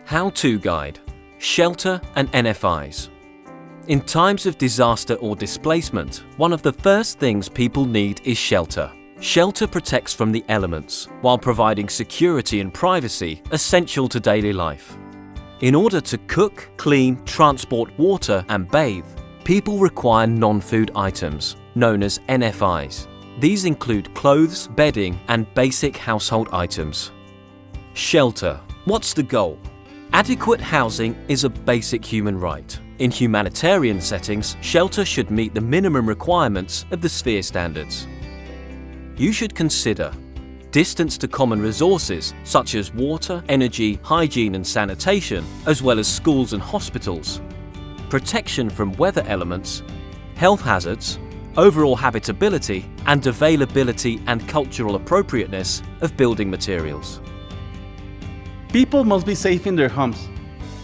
How-to guide, shelter and NFIs. In times of disaster or displacement, one of the first things people need is shelter. Shelter protects from the elements, while providing security and privacy essential to daily life. In order to cook, clean, transport water and bathe, people require non-food items, known as NFIs. These include clothes, bedding and basic household items. Shelter. What's the goal? Adequate housing is a basic human right. In humanitarian settings, shelter should meet the minimum requirements of the sphere standards. You should consider distance to common resources such as water, energy, hygiene and sanitation, as well as schools and hospitals, protection from weather elements, health hazards, overall habitability and availability and cultural appropriateness of building materials. People must be safe in their homes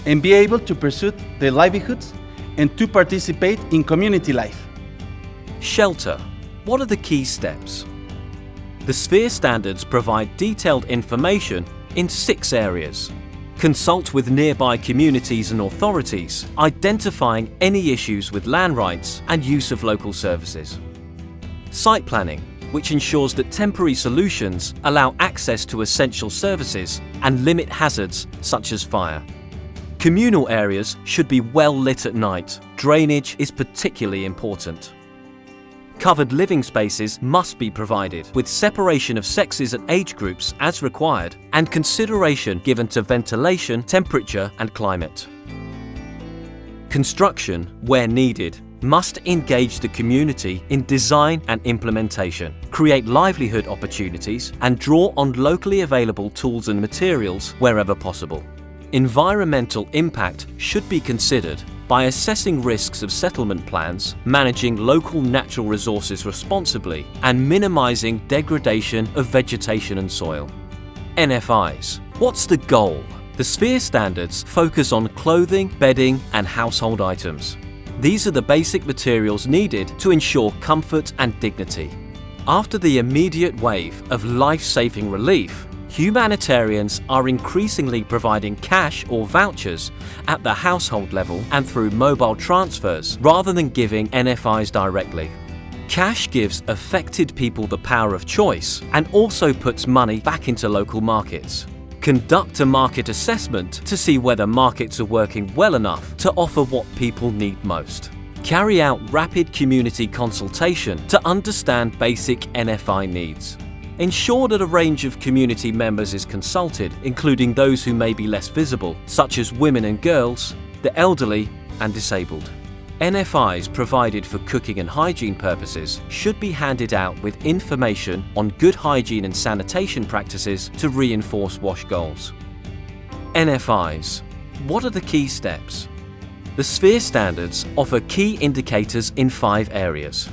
and be able to pursue their livelihoods and to participate in community life. Shelter. What are the key steps? The sphere standards provide detailed information in 6 areas. Consult with nearby communities and authorities, identifying any issues with land rights and use of local services. Site planning, which ensures that temporary solutions allow access to essential services and limit hazards such as fire. Communal areas should be well lit at night. Drainage is particularly important. Covered living spaces must be provided, with separation of sexes and age groups as required, and consideration given to ventilation, temperature and climate. Construction, where needed, must engage the community in design and implementation, create livelihood opportunities and draw on locally available tools and materials wherever possible. Environmental impact should be considered by assessing risks of settlement plans, managing local natural resources responsibly, and minimizing degradation of vegetation and soil. NFIs. What's the goal? The sphere standards focus on clothing, bedding, and household items. These are the basic materials needed to ensure comfort and dignity. After the immediate wave of life-saving relief, humanitarians are increasingly providing cash or vouchers at the household level and through mobile transfers rather than giving NFIs directly. Cash gives affected people the power of choice and also puts money back into local markets. Conduct a market assessment to see whether markets are working well enough to offer what people need most. Carry out rapid community consultation to understand basic NFI needs. Ensure that a range of community members is consulted, including those who may be less visible, such as women and girls, the elderly and disabled. NFIs provided for cooking and hygiene purposes should be handed out with information on good hygiene and sanitation practices to reinforce WASH goals. NFIs. What are the key steps? The sphere standards offer key indicators in 5 areas: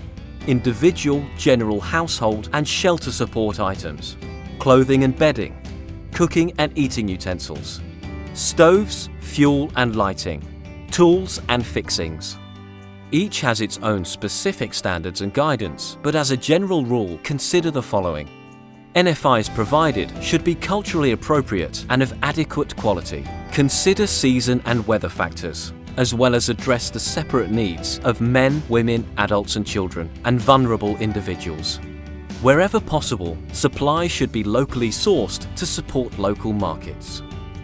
individual, general household and shelter support items, clothing and bedding, cooking and eating utensils, stoves, fuel and lighting, tools and fixings. Each has its own specific standards and guidance, but as a general rule, consider the following. NFIs provided should be culturally appropriate and of adequate quality. Consider season and weather factors, as well as address the separate needs of men, women, adults and children, and vulnerable individuals. Wherever possible, supplies should be locally sourced to support local markets.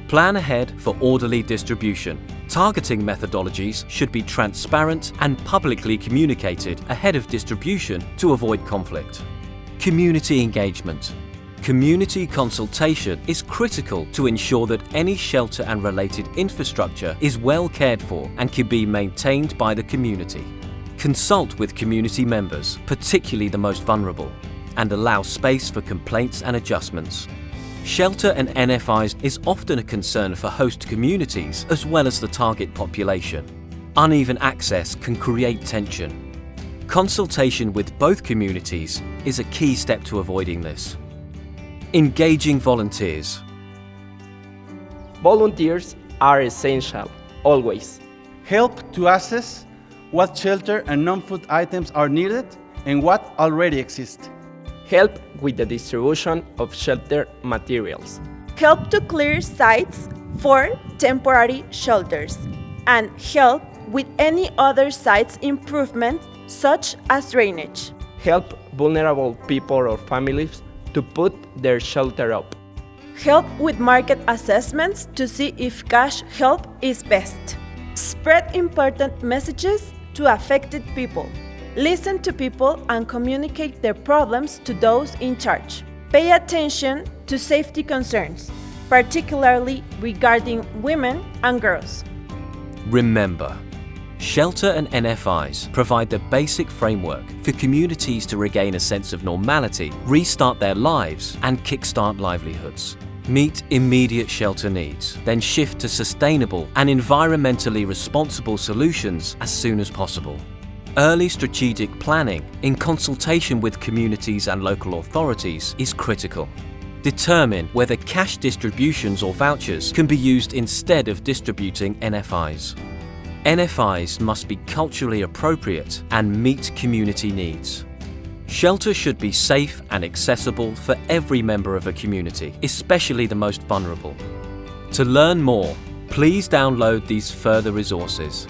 Plan ahead for orderly distribution. Targeting methodologies should be transparent and publicly communicated ahead of distribution to avoid conflict. Community engagement. Community consultation is critical to ensure that any shelter and related infrastructure is well cared for and can be maintained by the community. Consult with community members, particularly the most vulnerable, and allow space for complaints and adjustments. Shelter and NFIs is often a concern for host communities as well as the target population. Uneven access can create tension. Consultation with both communities is a key step to avoiding this. Engaging volunteers. Volunteers are essential, always. Help to assess what shelter and non-food items are needed and what already exists. Help with the distribution of shelter materials. Help to clear sites 4. Temporary shelters, and help with any other site's improvement such as drainage. Help vulnerable people or families to put their shelter up. Help with market assessments to see if cash help is best. Spread important messages to affected people. Listen to people and communicate their problems to those in charge. Pay attention to safety concerns, particularly regarding women and girls. Remember, Shelter and NFIs provide the basic framework for communities to regain a sense of normality, restart their lives, and kickstart livelihoods. Meet immediate shelter needs, then shift to sustainable and environmentally responsible solutions as soon as possible. Early strategic planning, in consultation with communities and local authorities, is critical. Determine whether cash distributions or vouchers can be used instead of distributing NFIs. NFIs must be culturally appropriate and meet community needs. Shelter should be safe and accessible for every member of a community, especially the most vulnerable. To learn more, please download these further resources.